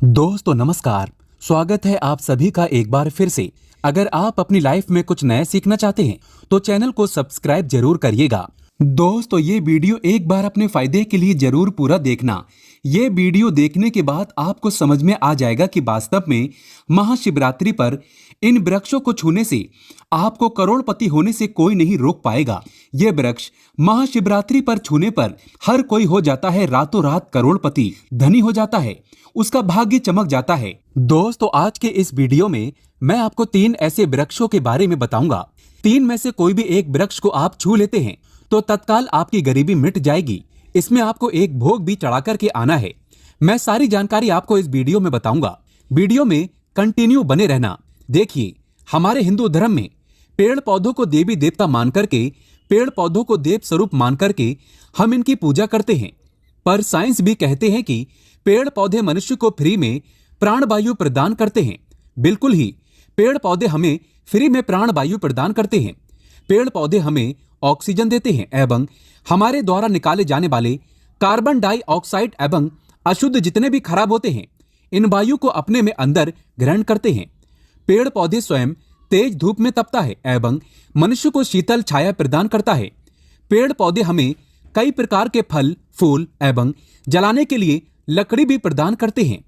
दोस्तों नमस्कार। स्वागत है आप सभी का एक बार फिर से। अगर आप अपनी लाइफ में कुछ नया सीखना चाहते हैं तो चैनल को सब्सक्राइब जरूर करिएगा। दोस्तों ये वीडियो एक बार अपने फायदे के लिए जरूर पूरा देखना। ये वीडियो देखने के बाद आपको समझ में आ जाएगा कि वास्तव में महाशिवरात्रि पर इन वृक्षों को छूने से आपको करोड़पति होने से कोई नहीं रोक पाएगा। ये वृक्ष महाशिवरात्रि पर छूने पर हर कोई हो जाता है रातों रात करोड़पति, धनी हो जाता है, उसका भाग्य चमक जाता है। दोस्तों आज के इस वीडियो में मैं आपको 3 ऐसे वृक्षों के बारे में बताऊंगा। 3 में से कोई भी एक वृक्ष को आप छू लेते हैं तो तत्काल आपकी गरीबी मिट जाएगी। इसमें आपको एक भोग भी चढ़ा करके आना है। मैं सारी जानकारी आपको इस वीडियो में बताऊंगा। वीडियो में कंटिन्यू बने रहना। देखिए, हमारे हिंदू धर्म में पेड़ पौधों को देवी देवता मान करके, पेड़ पौधों को देव स्वरूप मान करके हम इनकी पूजा करते हैं। पर साइंस भी कहते हैं कि पेड़ पौधे मनुष्य को फ्री में प्राण वायु प्रदान करते हैं। बिल्कुल ही, पेड़ पौधे हमें फ्री में प्राण वायु प्रदान करते हैं। पेड़ पौधे हमें ऑक्सीजन देते हैं एवं हमारे द्वारा निकाले जाने वाले कार्बन डाइऑक्साइड एवं अशुद्ध जितने भी खराब होते हैं, इन वायु को अपने में अंदर ग्रहण करते हैं। पेड़ पौधे स्वयं तेज धूप में तपता है एवं मनुष्य को शीतल छाया प्रदान करता है। पेड़ पौधे हमें कई प्रकार के फल, फूल एवं जलाने के लिए लकड़ी भी प्रदान करते हैं।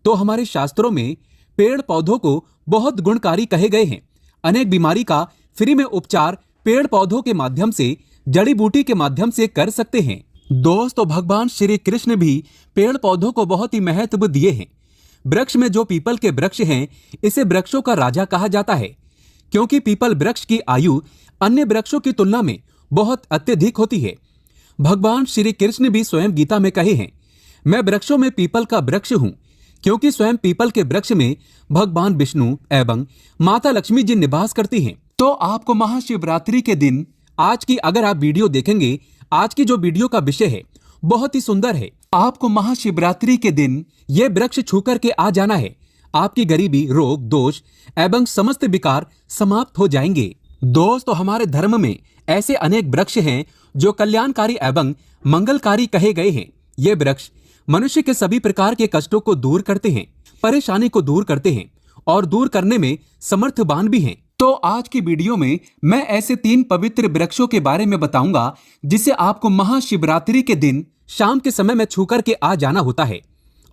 तो हमारे शास्त्रों में पेड़ पौधों को बहुत गुणकारी कहे गए हैं। अनेक बीमारी का फ्री में उपचार पेड़ पौधों के माध्यम से, जड़ी बूटी के माध्यम से कर सकते हैं। दोस्तों भगवान श्री कृष्ण भी पेड़ पौधों को बहुत ही महत्व दिए हैं। वृक्ष में जो पीपल के वृक्ष हैं, इसे वृक्षों का राजा कहा जाता है, क्योंकि पीपल वृक्ष की आयु अन्य वृक्षों की तुलना में बहुत अत्यधिक होती है। भगवान श्री कृष्ण भी स्वयं गीता में कहे हैं, मैं वृक्षों में पीपल का वृक्ष हूं, क्योंकि स्वयं पीपल के वृक्ष में भगवान विष्णु एवं माता लक्ष्मी जी निवास करती हैं। तो आपको महाशिवरात्रि के दिन आज की अगर आप वीडियो देखेंगे, आज की जो वीडियो का विषय है बहुत ही सुंदर है। आपको महाशिवरात्रि के दिन ये वृक्ष छू करके आ जाना है। आपकी गरीबी, रोग, दोष एवं समस्त विकार समाप्त हो जाएंगे। दोस्तों हमारे धर्म में ऐसे अनेक वृक्ष हैं जो कल्याणकारी एवं मंगलकारी कहे गए हैं। ये वृक्ष मनुष्य के सभी प्रकार के कष्टों को दूर करते हैं, परेशानी को दूर करते हैं और दूर करने में समर्थवान भी हैं। तो आज की वीडियो में मैं ऐसे 3 पवित्र वृक्षों के बारे में बताऊंगा जिसे आपको महाशिवरात्रि के दिन शाम के समय में छू करके आ जाना होता है।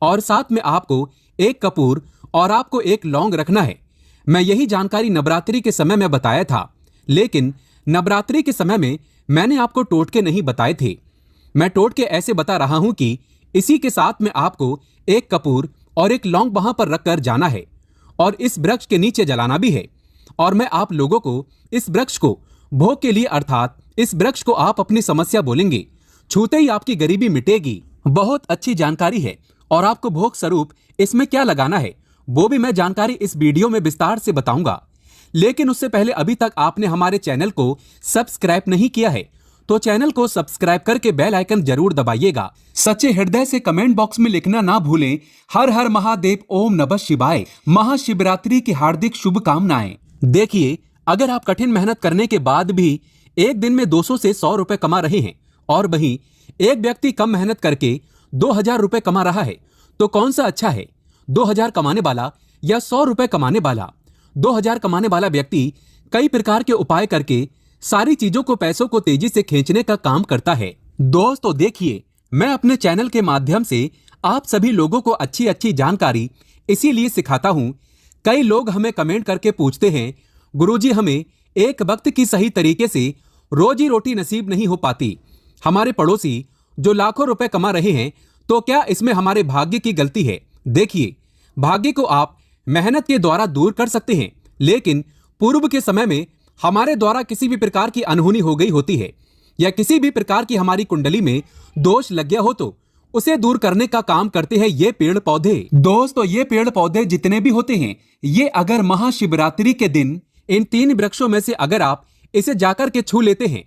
और साथ में आपको एक कपूर और आपको एक लौंग रखना है। मैं यही जानकारी नवरात्रि के समय में बताया था, लेकिन नवरात्रि के समय में मैंने आपको टोटके नहीं बताए थे। मैं टोटके ऐसे बता रहा हूं कि इसी के साथ में आपको एक कपूर और एक लौंग वहां पर रखकर जाना है और इस वृक्ष के नीचे जलाना भी है। और मैं आप लोगों को इस वृक्ष को भोग के लिए, अर्थात इस वृक्ष को आप अपनी समस्या बोलेंगे, छूते ही आपकी गरीबी मिटेगी। बहुत अच्छी जानकारी है। और आपको भोग स्वरूप इसमें क्या लगाना है वो भी मैं जानकारी इस वीडियो में विस्तार से बताऊंगा। लेकिन उससे पहले अभी तक आपने हमारे चैनल को सब्सक्राइब नहीं किया है तो चैनल को सब्सक्राइब करके बेल आइकन जरूर दबाइएगा। सच्चे हृदय से कमेंट बॉक्स में लिखना ना भूलें, हर हर महादेव, ओम नमः शिवाय। महाशिवरात्रि की हार्दिक शुभकामनाएं। देखिए, अगर आप कठिन मेहनत करने के बाद भी एक दिन में 200 से 100 रुपए कमा रहे हैं और वहीं एक व्यक्ति कम मेहनत करके 2000 रुपए कमा रहा है, तो कौन सा अच्छा है, 2000 कमाने वाला या 100 रुपए कमाने वाला? 2000 कमाने वाला व्यक्ति कई प्रकार के उपाय करके सारी चीजों को, पैसों को तेजी से खींचने का काम करता है। दोस्तों देखिए, मैं अपने चैनल के माध्यम से आप सभी लोगों को अच्छी अच्छी जानकारी इसीलिए सिखाता हूं। कई लोग हमें कमेंट करके पूछते हैं, गुरुजी हमें एक वक्त की सही तरीके से रोजी रोटी नसीब नहीं हो पाती। हमारे पड़ोसी जो लाखों रुपए कमा रहे हैं, तो क्या इसमें हमारे भाग्य की गलती है? देखिए, भाग्य को आप मेहनत के द्वारा दूर कर सकते हैं, लेकिन पूर्व के समय में हमारे द्वारा किसी भी प्रकार की अनहोनी हो गई होती है या किसी भी प्रकार की हमारी कुंडली में दोष लग गया हो तो उसे दूर करने का काम करते हैं ये पेड़ पौधे। दोस्तों ये पेड़ पौधे जितने भी होते हैं, ये अगर महाशिवरात्रि के दिन इन 3 वृक्षों में से अगर आप इसे जाकर के छू लेते हैं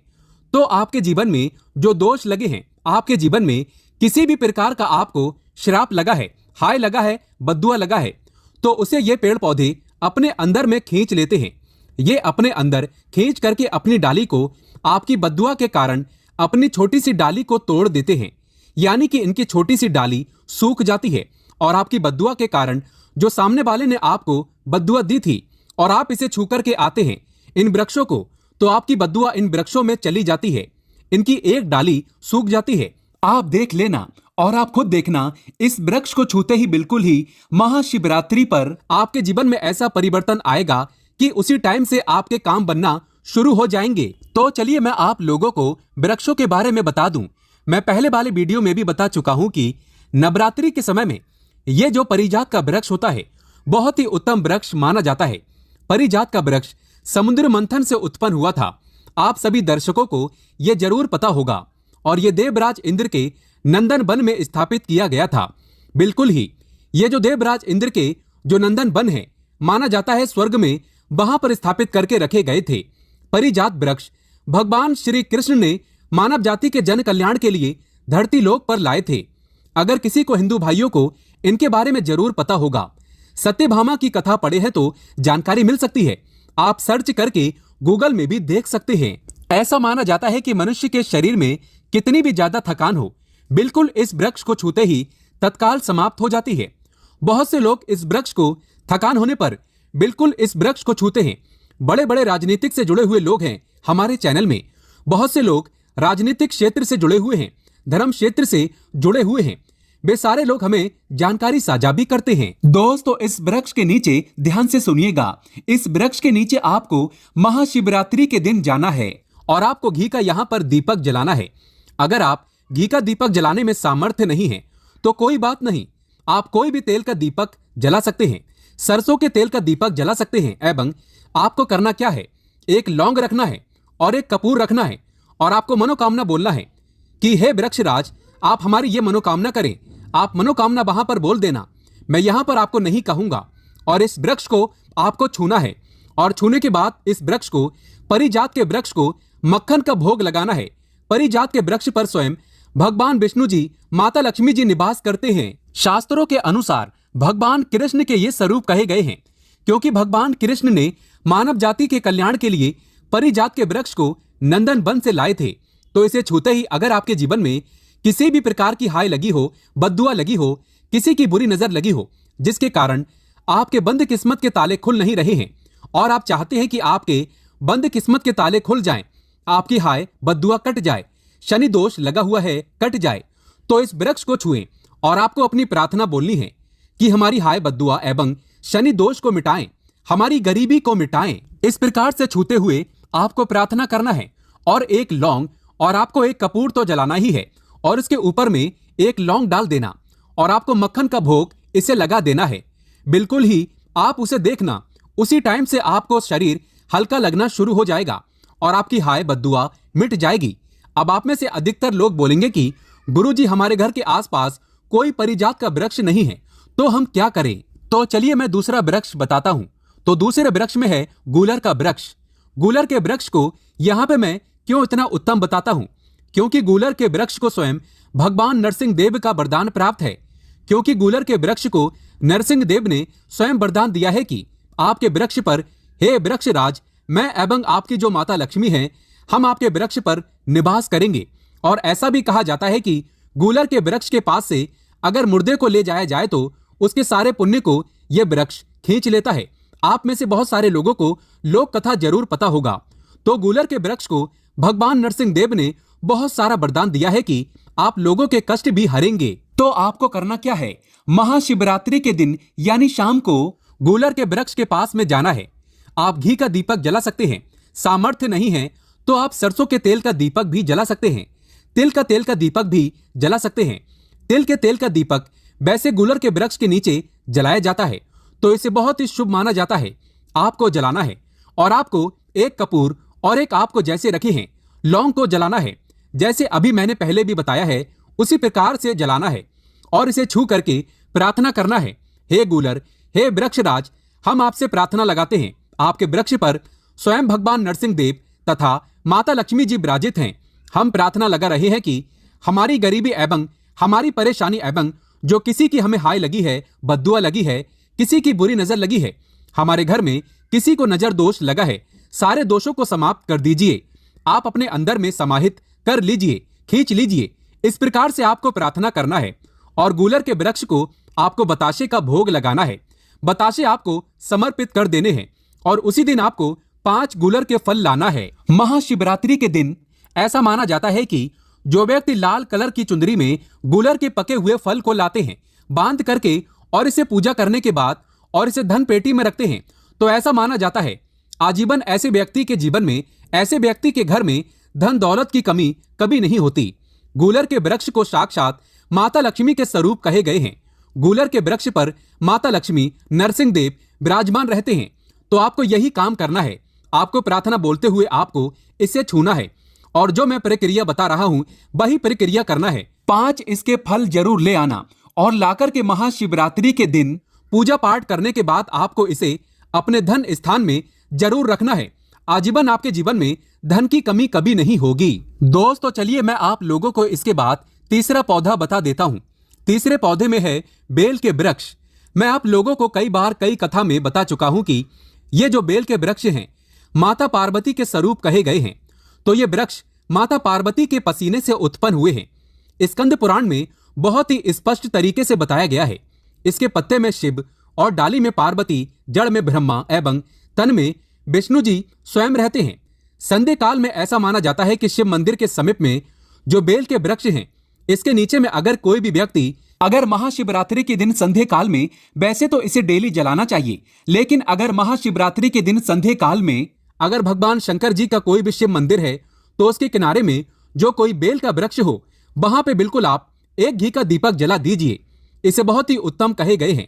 तो आपके जीवन में जो दोष लगे हैं, आपके जीवन में किसी भी प्रकार का आपको श्राप लगा है, हाय लगा है, बद्दुआ लगा है, तो उसे ये पेड़ पौधे अपने अंदर में खींच लेते हैं। ये अपने अंदर खींच करके अपनी डाली को आपकी बद्दुआ के कारण अपनी छोटी सी डाली को तोड़ देते हैं, यानी कि इनकी छोटी सी डाली सूख जाती है और आपकी बद्दुआ के कारण जो सामने वाले ने आपको बद्दुआ दी थी और आप इसे छू करके आते हैं इन वृक्षों को, तो आपकी बद्दुआ इन वृक्षों में चली जाती है, इनकी एक डाली सूख जाती है। आप देख लेना और आप खुद देखना, इस वृक्ष को छूते ही बिल्कुल ही महाशिवरात्रि पर आपके जीवन में ऐसा परिवर्तन आएगा कि उसी टाइम से आपके काम बनना शुरू हो जाएंगे। तो चलिए मैं आप लोगों को वृक्षों के बारे में बता दूं। मैं पहले वाले वीडियो में भी बता चुका हूं कि नवरात्रि के समय में ये जो परिजात का वृक्ष होता है बहुत ही उत्तम वृक्ष माना जाता है। परिजात का वृक्ष समुद्र मंथन से उत्पन्न हुआ था। आप सभी दर्शकों को यह जरूर पता होगा और ये देवराज इंद्र के नंदन वन में स्थापित किया गया था। बिल्कुल ही ये जो देवराज इंद्र के जो नंदन वन है माना जाता है स्वर्ग में वहां पर स्थापित करके रखे गए थे। परिजात वृक्ष भगवान श्री कृष्ण ने मानव जाति के जन कल्याण के लिए धरती लोक पर लाए थे। अगर किसी को हिंदू भाइयों को इनके बारे में जरूर पता होगा। सत्यभामा की कथा पढ़े हैं तो जानकारी मिल सकती है। आप सर्च करके गूगल में भी देख सकते हैं। ऐसा माना जाता है कि मनुष्य के शरीर में कितनी भी ज्यादा थकान हो, बिल्कुल इस वृक्ष को छूते ही तत्काल समाप्त हो जाती है। बहुत से लोग इस वृक्ष को थकान होने पर बिल्कुल इस वृक्ष को छूते हैं। बड़े बड़े राजनीतिक से जुड़े हुए लोग हैं हमारे चैनल में। बहुत से लोग राजनीतिक क्षेत्र से जुड़े हुए हैं, धर्म क्षेत्र से जुड़े हुए हैं। वे सारे लोग हमें जानकारी साझा भी करते हैं। दोस्तों इस वृक्ष के नीचे ध्यान से सुनिएगा। इस वृक्ष के नीचे आपको महाशिवरात्रि के दिन जाना है और आपको घी का यहाँ पर दीपक जलाना है। अगर आप घी का दीपक जलाने में सामर्थ्य नहीं है तो कोई बात नहीं, आप कोई भी तेल का दीपक जला सकते हैं। सरसों के तेल का दीपक जला सकते हैं। एवं आपको करना क्या है, एक लौंग रखना है और एक कपूर रखना है और आपको मनोकामना बोलना है कि हे वृक्षराज आप हमारी ये मनोकामना करें। आप मनोकामना वहां पर बोल देना, मैं यहां पर आपको नहीं कहूंगा। और इस वृक्ष को आपको छूना है और छूने के बाद इस वृक्ष को, परिजात के वृक्ष को मक्खन का भोग लगाना है। परिजात के वृक्ष पर स्वयं भगवान विष्णु जी, माता लक्ष्मी जी निवास करते हैं। शास्त्रों के अनुसार भगवान कृष्ण के ये स्वरूप कहे गए हैं क्योंकि भगवान कृष्ण ने मानव जाति के कल्याण के लिए परिजात के वृक्ष को नंदन वन से लाए थे। तो इसे छूते ही अगर आपके जीवन में किसी भी प्रकार की हाय लगी हो, बद्दुआ लगी हो, किसी की बुरी नजर लगी हो, जिसके कारण आपके बंद किस्मत के ताले खुल नहीं रहे हैं और आप चाहते हैं कि आपके बंद किस्मत के ताले खुल जाएं, आपकी हाय बद्दुआ कट जाए, शनि दोष लगा हुआ है कट जाए, तो इस वृक्ष को छुएं और आपको अपनी प्रार्थना बोलनी है कि हमारी हाय बद्दुआ एवं शनि दोष को मिटाएं, हमारी गरीबी को मिटाएं। इस प्रकार से छूते हुए आपको प्रार्थना करना है और एक लौंग और आपको एक कपूर तो जलाना ही है और इसके ऊपर में एक लौंग डाल देना और आपको मक्खन का भोग इसे लगा देना है। बिल्कुल ही आप उसे देखना, उसी टाइम से आपको शरीर हल्का लगना शुरू हो जाएगा और आपकी हाय बद्दुआ मिट जाएगी। अब आप में से अधिकतर लोग बोलेंगे कि गुरुजी हमारे घर के आसपास कोई परिजात का वृक्ष नहीं है, तो हम क्या करें? तो चलिए मैं दूसरा वृक्ष बताता हूं। तो दूसरे वृक्ष में है गूलर का वृक्ष। गूलर के वृक्ष को यहाँ पे मैं क्यों इतना उत्तम बताता हूं, क्योंकि गूलर के वृक्ष को स्वयं भगवान नरसिंह देव का वरदान प्राप्त है। क्योंकि गूलर के वृक्ष को नरसिंह देव ने स्वयं वरदान दिया है कि आपके वृक्ष पर, हे वृक्षराज, मैं एवं आपकी जो माता लक्ष्मी है, हम आपके वृक्ष पर निवास करेंगे। और ऐसा भी कहा जाता है कि गूलर के वृक्ष के पास से अगर मुर्दे को ले जाया जाए तो उसके सारे पुण्य को यह वृक्ष खींच लेता है। आप में से बहुत सारे लोगों को लोक कथा जरूर पता होगा। तो गूलर के वृक्ष को भगवान नरसिंह देव ने बहुत सारा वरदान दिया है कि आप लोगों के कष्ट भी हरेंगे। तो आपको करना क्या है, महाशिवरात्रि के दिन यानी शाम को गूलर के वृक्ष के पास में जाना है। आप घी का दीपक जला सकते हैं, सामर्थ्य नहीं है तो आप सरसों के तेल का दीपक भी जला सकते हैं, तिल का तेल का दीपक भी जला सकते हैं। तिल के तेल का दीपक वैसे गूलर के वृक्ष के नीचे जलाया जाता है, तो इसे बहुत ही शुभ माना जाता है। आपको जलाना है और आपको एक कपूर और एक आपको जैसे रखे हैं लौंग को जलाना है, जैसे अभी मैंने पहले भी बताया है उसी प्रकार से जलाना है और इसे छू करके प्रार्थना करना है, हे गूलर, हे वृक्षराज, हम आपसे प्रार्थना लगाते हैं। आपके वृक्ष पर स्वयं भगवान नरसिंह देव तथा माता लक्ष्मी जी विराजित हैं। हम प्रार्थना लगा रहे हैं कि हमारी गरीबी एवं हमारी परेशानी एवं जो किसी की हमें हाय लगी है, बद्दुआ लगी है, किसी की बुरी नजर लगी है, हमारे घर में किसी को नजर दोष लगा है, सारे दोषों को समाप्त कर दीजिए। आप अपने अंदर में समाहित कर लीजिए, खींच लीजिए। इस प्रकार से आपको प्रार्थना करना है और गूलर के वृक्ष को आपको बताशे का भोग लगाना है। बताशे आपको समर्पित कर देने हैं और उसी दिन आपको 5 गूलर के फल लाना है। महाशिवरात्रि के दिन ऐसा माना जाता है कि जो व्यक्ति लाल कलर की चुंदरी में गूलर के पके हुए फल को लाते हैं, बांध करके और इसे पूजा करने के बाद और इसे धन पेटी में रखते हैं, तो ऐसा माना जाता है आजीवन ऐसे व्यक्ति के जीवन में, ऐसे व्यक्ति के घर में धन दौलत की कमी कभी नहीं होती। गूलर के वृक्ष को साक्षात माता लक्ष्मी के स्वरूप कहे गए हैं। गूलर के वृक्ष पर माता लक्ष्मी, नरसिंह देव विराजमान रहते हैं। तो आपको यही काम करना है। आपको प्रार्थना बोलते हुए आपको इसे छूना है और जो मैं प्रक्रिया बता रहा हूं वही प्रक्रिया करना है। 5 इसके फल जरूर ले आना और लाकर के महाशिवरात्रि के दिन पूजा पाठ करने के बाद आपको इसे अपने धन स्थान में जरूर रखना है। आजीवन आपके जीवन में धन की कमी कभी नहीं होगी। दोस्तों चलिए मैं आप लोगों को इसके बाद तीसरा पौधा बता देता हूं। तीसरे पौधे में है बेल के वृक्ष। मैं आप लोगों को कई बार कई कथा में बता चुका हूं कि ये जो बेल के वृक्ष हैं माता पार्वती के स्वरूप कहे गए हैं। तो ये वृक्ष माता पार्वती के पसीने से उत्पन्न हुए हैं। स्कंद पुराण में बहुत ही स्पष्ट तरीके से बताया गया है। इसके पत्ते में शिव और डाली में पार्वती, जड़ में ब्रह्मा एवं तन में विष्णु जी स्वयं रहते हैं। संध्या काल में ऐसा माना जाता है कि शिव मंदिर के समीप में जो बेल के वृक्ष हैं, इसके नीचे में अगर कोई भी व्यक्ति अगर महाशिवरात्रि के दिन संध्या काल में, वैसे तो इसे डेली जलाना चाहिए, लेकिन अगर महाशिवरात्रि के दिन संध्या काल में अगर भगवान शंकर जी का कोई भी शिव मंदिर है तो उसके किनारे में जो कोई बेल का वृक्ष हो, वहां पे बिल्कुल आप एक घी का दीपक जला दीजिए। इसे बहुत ही उत्तम कहे गए हैं।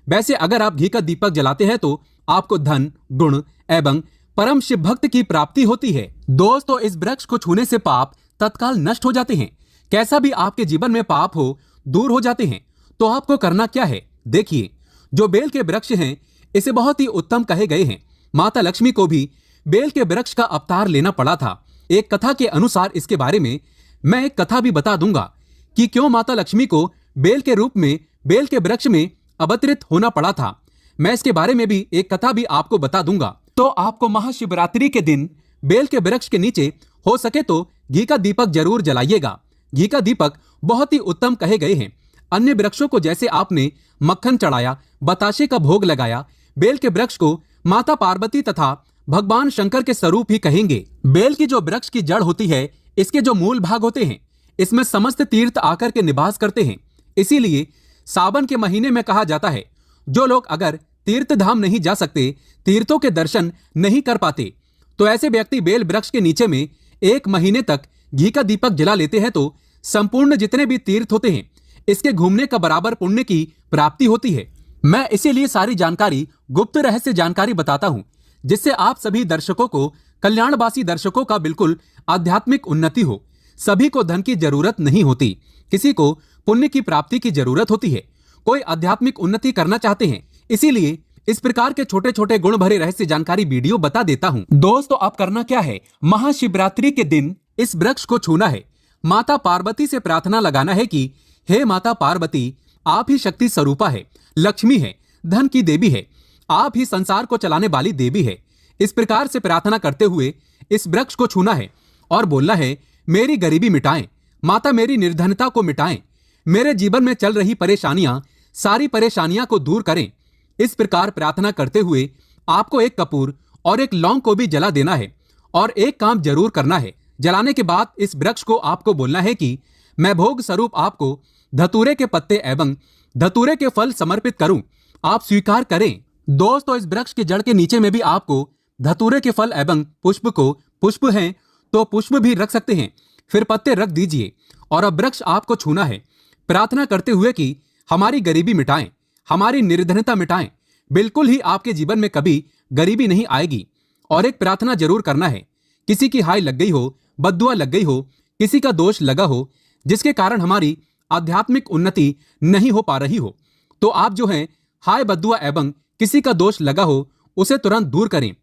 वैसे अगर आप घी का दीपक जलाते हैं तो आपको धन, गुण एवं परम शिव भक्त की प्राप्ति होती है। दोस्तों इस वृक्ष को छूने से पाप तत्काल नष्ट हो जाते हैं। कैसा भी आपके जीवन में पाप हो, दूर हो जाते हैं। तो आपको करना क्या है, देखिए जो बेल के वृक्ष हैं इसे बहुत ही उत्तम कहे गए हैं। माता लक्ष्मी को भी बेल के वृक्ष का अवतार लेना पड़ा था। एक कथा के अनुसार इसके बारे में मैं एक कथा भी बता दूंगा कि क्यों माता लक्ष्मी को बेल के रूप में बेल के वृक्ष में अवतरित होना पड़ा था। मैं इसके बारे में भी एक कथा भी आपको बता दूंगा। तो आपको महाशिवरात्रि के दिन बेल के वृक्ष के नीचे हो सके तो घी का दीपक जरूर जलाइएगा। घी का दीपक बहुत ही उत्तम कहे गए हैं। अन्य वृक्षों को जैसे आपने मक्खन चढ़ाया, बताशे का भोग लगाया, बेल के वृक्ष को माता पार्वती तथा भगवान शंकर के स्वरूप ही कहेंगे। बेल की जो वृक्ष की जड़ होती है, इसके जो मूल भाग होते हैं, इसमें समस्त तीर्थ आकर के निवास करते हैं। इसीलिए सावन के महीने में कहा जाता है जो लोग अगर तीर्थ धाम नहीं जा सकते, तीर्थों के दर्शन नहीं कर पाते, तो ऐसे व्यक्ति बेल वृक्ष के नीचे में 1 महीने तक घी का दीपक जला लेते हैं तो संपूर्ण जितने भी तीर्थ होते हैं इसके घूमने का बराबर पुण्य की प्राप्ति होती है। मैं इसीलिए सारी जानकारी गुप्त रहस्य जानकारी बताता हूं, जिससे आप सभी दर्शकों को, कल्याणवासी दर्शकों का बिल्कुल आध्यात्मिक उन्नति हो। सभी को धन की जरूरत नहीं होती, किसी को पुण्य की प्राप्ति की जरूरत होती है। कोई आध्यात्मिक उन्नति करना चाहते हैं, इसीलिए इस प्रकार के छोटे छोटे गुण भरे रहस्य जानकारी वीडियो बता देता हूं। दोस्तों आप करना क्या है, महाशिवरात्रि के दिन इस वृक्ष को छूना है। माता पार्वती से प्रार्थना लगाना है कि हे माता पार्वती, आप ही शक्ति स्वरूपा है, लक्ष्मी है, धन की देवी है, आप ही संसार को चलाने वाली देवी है। इस प्रकार से प्रार्थना करते हुए इस वृक्ष को छूना है और बोलना है मेरी गरीबी मिटाएं, माता मेरी निर्धनता को मिटाएं, मेरे जीवन में चल रही परेशानियां, सारी परेशानियां को दूर करें। इस प्रकार प्रार्थना करते हुए आपको एक कपूर और एक लौंग को भी जला देना है और एक काम जरूर करना है। जलाने के बाद इस वृक्ष को आपको बोलना है कि मैं भोग स्वरूप आपको धतूरे के पत्ते एवं धतूरे के फल समर्पित करूं, आप स्वीकार करें। दोस्तों इस वृक्ष के जड़ के नीचे में भी आपको धतूरे के फल एवं पुष्प हैं तो पुष्प भी रख सकते हैं, फिर पत्ते रख दीजिए और अब वृक्ष आपको छूना है, प्रार्थना करते हुए कि हमारी गरीबी मिटाएं, हमारी निर्धनता मिटाएं, बिल्कुल ही आपके जीवन में कभी गरीबी नहीं आएगी। और एक प्रार्थना जरूर करना है, किसी की हाय लग गई हो, बद्दुआ लग गई हो, किसी का दोष लगा हो, जिसके कारण हमारी आध्यात्मिक उन्नति नहीं हो पा रही हो, तो आप जो है हाय बद्दुआ एवं किसी का दोष लगा हो उसे तुरंत दूर करें।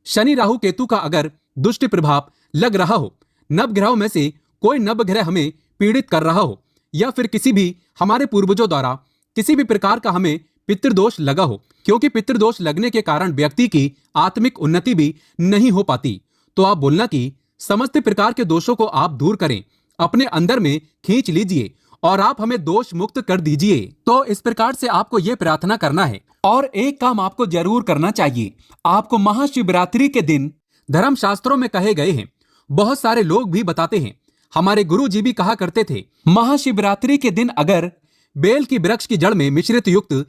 शनि राहु केतु का अगर दुष्ट प्रभाव लग रहा हो, नवग्रहों में से कोई नवग्रह हमें पीड़ित कर रहा हो, या फिर किसी भी हमारे पूर्वजों द्वारा किसी भी प्रकार का हमें पितृदोष लगा हो, क्योंकि पितृदोष लगने के कारण व्यक्ति की आत्मिक उन्नति भी नहीं हो पाती, तो आप बोलना कि समस्त प्रकार के दोषों को आप दूर करें, अपने अंदर में खींच लीजिए और आप हमें दोष मुक्त कर दीजिए। तो इस प्रकार से आपको ये प्रार्थना करना है। और एक काम आपको जरूर करना चाहिए, आपको महाशिवरात्रि के दिन धर्म शास्त्रों में कहे गए हैं, बहुत सारे लोग भी बताते हैं, हमारे गुरु जी भी कहा करते थे, महाशिवरात्रि के दिन अगर बेल की वृक्ष की जड़ में मिश्रित युक्त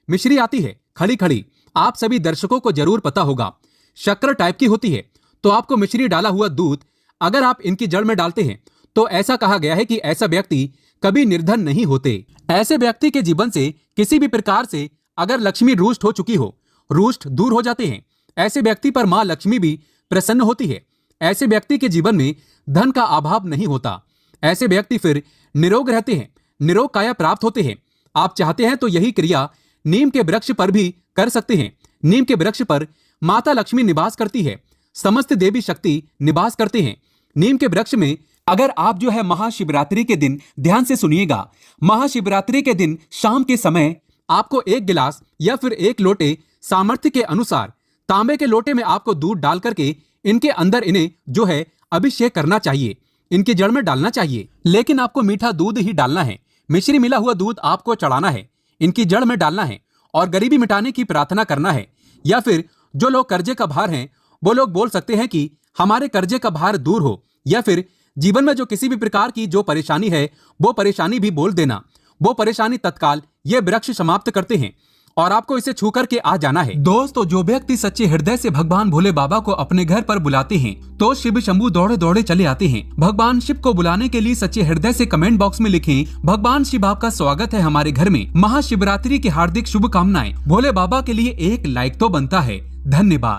मिश्री आती है खड़ी खड़ी, आप सभी दर्शकों को जरूर पता होगा, शक्कर टाइप की होती है, तो आपको मिश्री डाला हुआ दूध अगर आप इनकी जड़ में डालते हैं तो ऐसा कहा गया है कि ऐसा व्यक्ति कभी निर्धन नहीं होते। ऐसे व्यक्ति के जीवन से किसी भी प्रकार से अगर लक्ष्मी रुष्ट हो चुकी हो, रुष्ट दूर हो जाते हैं। ऐसे व्यक्ति पर माँ लक्ष्मी भी प्रसन्न होती है। ऐसे व्यक्ति के जीवन में धन का अभाव नहीं होता। ऐसे व्यक्ति फिर निरोग रहते हैं, निरोग काया प्राप्त होते हैं। आप चाहते हैं तो यही क्रिया नीम के वृक्ष पर भी कर सकते हैं। नीम के वृक्ष पर माता लक्ष्मी निवास करती है, समस्त देवी शक्ति निवास करते हैं। नीम के वृक्ष में अगर आप जो है महाशिवरात्रि के दिन ध्यान से सुनिएगा, महाशिवरात्रि के दिन शाम के समय आपको 1 गिलास या फिर 1 लोटे सामर्थ्य के अनुसार तांबे के लोटे में आपको दूध डाल करके इनके अंदर इन्हें जो है अभिषेक करना चाहिए, इनकी जड़ में डालना चाहिए। लेकिन आपको मीठा दूध ही डालना है, मिश्री मिला हुआ दूध आपको चढ़ाना है, इनकी जड़ में डालना है और गरीबी मिटाने की प्रार्थना करना है। या फिर जो लोग कर्जे का भार हैं वो लोग बोल सकते हैं कि हमारे कर्जे का भार दूर हो, या फिर जीवन में जो किसी भी प्रकार की जो परेशानी है वो परेशानी भी बोल देना। वो परेशानी तत्काल ये वृक्ष समाप्त करते हैं और आपको इसे छू करके आ जाना है। दोस्तों, जो व्यक्ति सच्चे हृदय से भगवान भोले बाबा को अपने घर पर बुलाते हैं तो शिव शंभू दौड़े दौड़े चले आते हैं। भगवान शिव को बुलाने के लिए सच्चे हृदय से कमेंट बॉक्स में लिखें, भगवान शिव आपका स्वागत है हमारे घर में। महाशिवरात्रि की हार्दिक शुभकामनाएं। भोले बाबा के लिए एक लाइक तो बनता है। धन्यवाद।